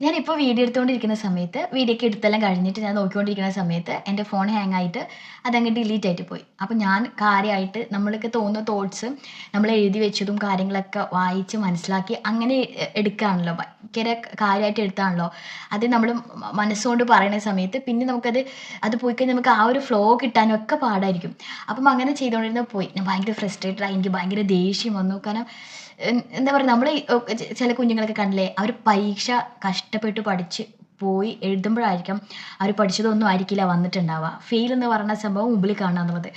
ഞാനിപ്പോൾ വീഡിയോ എടുത്തുകൊണ്ടിരിക്കുന്ന സമയത്ത് വീഡിയോയൊക്കെ എടുത്തെല്ലാം കഴിഞ്ഞിട്ട് ഞാൻ നോക്കിക്കൊണ്ടിരിക്കുന്ന സമയത്ത് എൻ്റെ ഫോൺ ഹാങ് ആയിട്ട് അതങ്ങ് ഡിലീറ്റ് ആയിട്ട് പോയി. അപ്പോൾ ഞാൻ കാര്യമായിട്ട് നമ്മൾക്ക് തോന്നുന്ന തോട്ട്സ് നമ്മൾ എഴുതി വെച്ചതും കാര്യങ്ങളൊക്കെ വായിച്ച് മനസ്സിലാക്കി അങ്ങനെ എടുക്കുകയാണല്ലോ. ഭയങ്കര കാര്യമായിട്ട് എടുത്താണല്ലോ. അത് നമ്മൾ മനസ്സുകൊണ്ട് പറയുന്ന സമയത്ത് പിന്നെ അത് പോയി കഴിഞ്ഞാൽ നമുക്ക് ആ ഒരു ഫ്ലോ കിട്ടാനും ഒക്കെ പാടായിരിക്കും. അപ്പം അങ്ങനെ ചെയ്തുകൊണ്ടിരുന്നത് പോയി. ഞാൻ ഭയങ്കര ഫ്രസ്ട്രേറ്റഡ് ആയി. എനിക്ക് ഭയങ്കര ദേഷ്യം വന്നു. കാരണം എന്താ പറയുക, നമ്മൾ ചില കുഞ്ഞുങ്ങളൊക്കെ കണ്ടില്ലേ, അവർ പരീക്ഷ കഷ്ടപ്പെട്ട് പഠിച്ച് പോയി എഴുതുമ്പോഴായിരിക്കും അവർ പഠിച്ചതൊന്നും ആയിരിക്കില്ല വന്നിട്ടുണ്ടാവുക. ഫെയിൽ എന്ന് പറഞ്ഞ സംഭവം മുമ്പിൽ കാണുക എന്നുള്ളത്.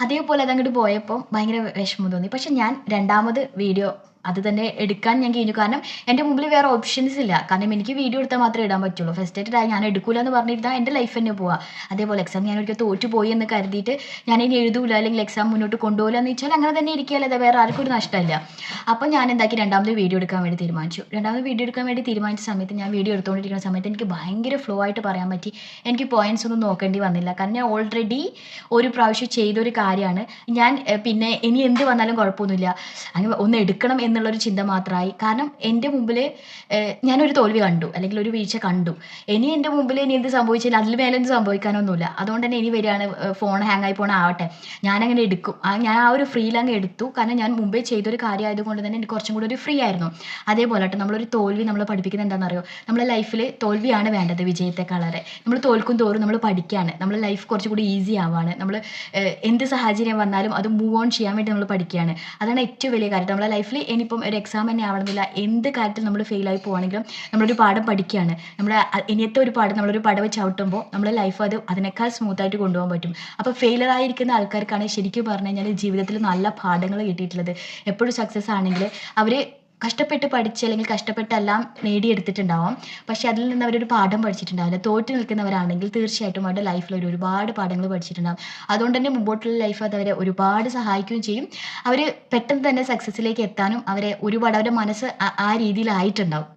അതേപോലെ അതങ്ങോട്ട് പോയപ്പം ഭയങ്കര വിഷമം തോന്നി. പക്ഷെ ഞാൻ രണ്ടാമത് വീഡിയോ അത് തന്നെ എടുക്കാൻ ഞാൻ കഴിഞ്ഞു. കാരണം എൻ്റെ മുമ്പിൽ വേറെ ഓപ്ഷൻസ് ഇല്ല. കാരണം എനിക്ക് വീഡിയോ എടുത്താൽ മാത്രമേ ഇടാൻ പറ്റുള്ളൂ. ഫ്രസ്ട്രേറ്റഡ് ആയി ഞാൻ എടുക്കൂല എന്ന് പറഞ്ഞിരുന്നാൽ എൻ്റെ ലൈഫ് തന്നെ പോവുക. അതേപോലെ എക്സാം ഞാൻ ഒരിക്കൽ തോറ്റു പോയി എന്ന് കരുതിയിട്ട് ഞാൻ ഇനി എഴുതൂല അല്ലെങ്കിൽ എക്സാം മുന്നോട്ട് കൊണ്ടുപോകില്ല എന്ന് വെച്ചാൽ അങ്ങനെ തന്നെ ഇരിക്കുകയല്ലാതെ വേറെ ആർക്കും ഒരു നഷ്ടമില്ല. അപ്പം ഞാൻ എന്താക്കി, രണ്ടാമത് വീഡിയോ എടുക്കാൻ വേണ്ടി തീരുമാനിച്ചു. രണ്ടാമത് വീഡിയോ എടുക്കാൻ വേണ്ടി തീരുമാനിച്ച സമയത്ത് ഞാൻ വീഡിയോ എടുത്തുകൊണ്ടിരിക്കുന്ന സമയത്ത് എനിക്ക് ഭയങ്കര ഫ്ലോ ആയിട്ട് പറയാൻ പറ്റി. എനിക്ക് പോയിൻറ്റ്സ് ഒന്നും നോക്കേണ്ടി വന്നില്ല. കാരണം ഞാൻ ഓൾറെഡി ഒരു പ്രാവശ്യം ചെയ്തൊരു കാര്യമാണ്. ഞാൻ പിന്നെ ഇനി എന്ത് വന്നാലും കുഴപ്പമൊന്നുമില്ല, അങ്ങനെ ഒന്ന് എടുക്കണം എന്നുള്ളൊരു ചിന്ത മാത്രമായി. കാരണം എൻ്റെ മുമ്പിൽ ഞാനൊരു തോൽവി കണ്ടു അല്ലെങ്കിൽ ഒരു വീഴ്ച കണ്ടു. ഇനി എൻ്റെ മുമ്പിൽ ഇനി എന്ത് സംഭവിച്ചാലും അതിൽ മേലെ എന്ത് സംഭവിക്കാനൊന്നുമില്ല. അതുകൊണ്ട് തന്നെ ഇനി വരികയാണ് ഫോൺ ഹാങ് ആയി പോകണ ആവട്ടെ, ഞാനങ്ങനെ എടുക്കും. ഞാൻ ആ ഒരു ഫ്രീലങ്ങ് എടുത്തു. കാരണം ഞാൻ മുമ്പേ ചെയ്തൊരു കാര്യം ആയതുകൊണ്ട് തന്നെ എനിക്ക് കുറച്ചും കൂടി ഒരു ഫ്രീ ആയിരുന്നു. അതേപോലെ നമ്മളൊരു തോൽവി നമ്മളെ പഠിപ്പിക്കുന്നത് എന്താണെന്നറിയോ, നമ്മളെ ലൈഫിൽ തോൽവിയാണ് വേണ്ടത് വിജയത്തെക്കാളേറെ. നമ്മൾ തോൽക്കും തോറും നമ്മൾ പഠിക്കുകയാണ്, നമ്മളെ ലൈഫ് കുറച്ചുകൂടി ഈസി ആവുകയാണ്. നമ്മൾ എന്ത് സാഹചര്യം വന്നാലും അത് മൂവ് ഓൺ ചെയ്യാൻ വേണ്ടി നമ്മൾ പഠിക്കുകയാണ്. അതാണ് ഏറ്റവും വലിയ കാര്യം. നമ്മളെ ലൈഫിൽ ഇനിയിപ്പം ഒരു എക്സാം തന്നെ ആവണമെന്നില്ല, എന്ത് കാര്യത്തിൽ നമ്മൾ ഫെയിലായി പോവുകയാണെങ്കിലും നമ്മളൊരു പാഠം പഠിക്കുകയാണ്. നമ്മുടെ ഇനിയത്തെ ഒരു പാഠം നമ്മളൊരു പടവ് ചവിട്ടുമ്പോൾ നമ്മളെ ലൈഫ് അതിനേക്കാൾ സ്മൂത്തായിട്ട് കൊണ്ടുപോകാൻ പറ്റും. അപ്പോൾ ഫെയിലർ ആയിരിക്കുന്ന ആൾക്കാർക്കാണ് ശരിക്കും പറഞ്ഞു കഴിഞ്ഞാൽ ജീവിതത്തിൽ നല്ല പാഠങ്ങൾ കിട്ടിയിട്ടുള്ളത്. എപ്പോഴും സക്സസ് ആണെങ്കിൽ അവർ കഷ്ടപ്പെട്ട് പഠിച്ച് അല്ലെങ്കിൽ കഷ്ടപ്പെട്ടെല്ലാം നേടിയെടുത്തിട്ടുണ്ടാവാം. പക്ഷേ അതിൽ നിന്ന് അവരൊരു പാഠം പഠിച്ചിട്ടുണ്ടാവില്ല. തോറ്റു നിൽക്കുന്നവരാണെങ്കിൽ തീർച്ചയായിട്ടും അവരുടെ ലൈഫിൽ ഒരുപാട് പാഠങ്ങൾ പഠിച്ചിട്ടുണ്ടാകും. അതുകൊണ്ട് തന്നെ മുമ്പോട്ടുള്ള ലൈഫ് അത് അവരെ ഒരുപാട് സഹായിക്കുകയും ചെയ്യും. അവർ പെട്ടെന്ന് തന്നെ സക്സസ്സിലേക്ക് എത്താനും അവരെ ഒരുപാട് അവരുടെ മനസ്സ് ആ രീതിയിലായിട്ടുണ്ടാവും.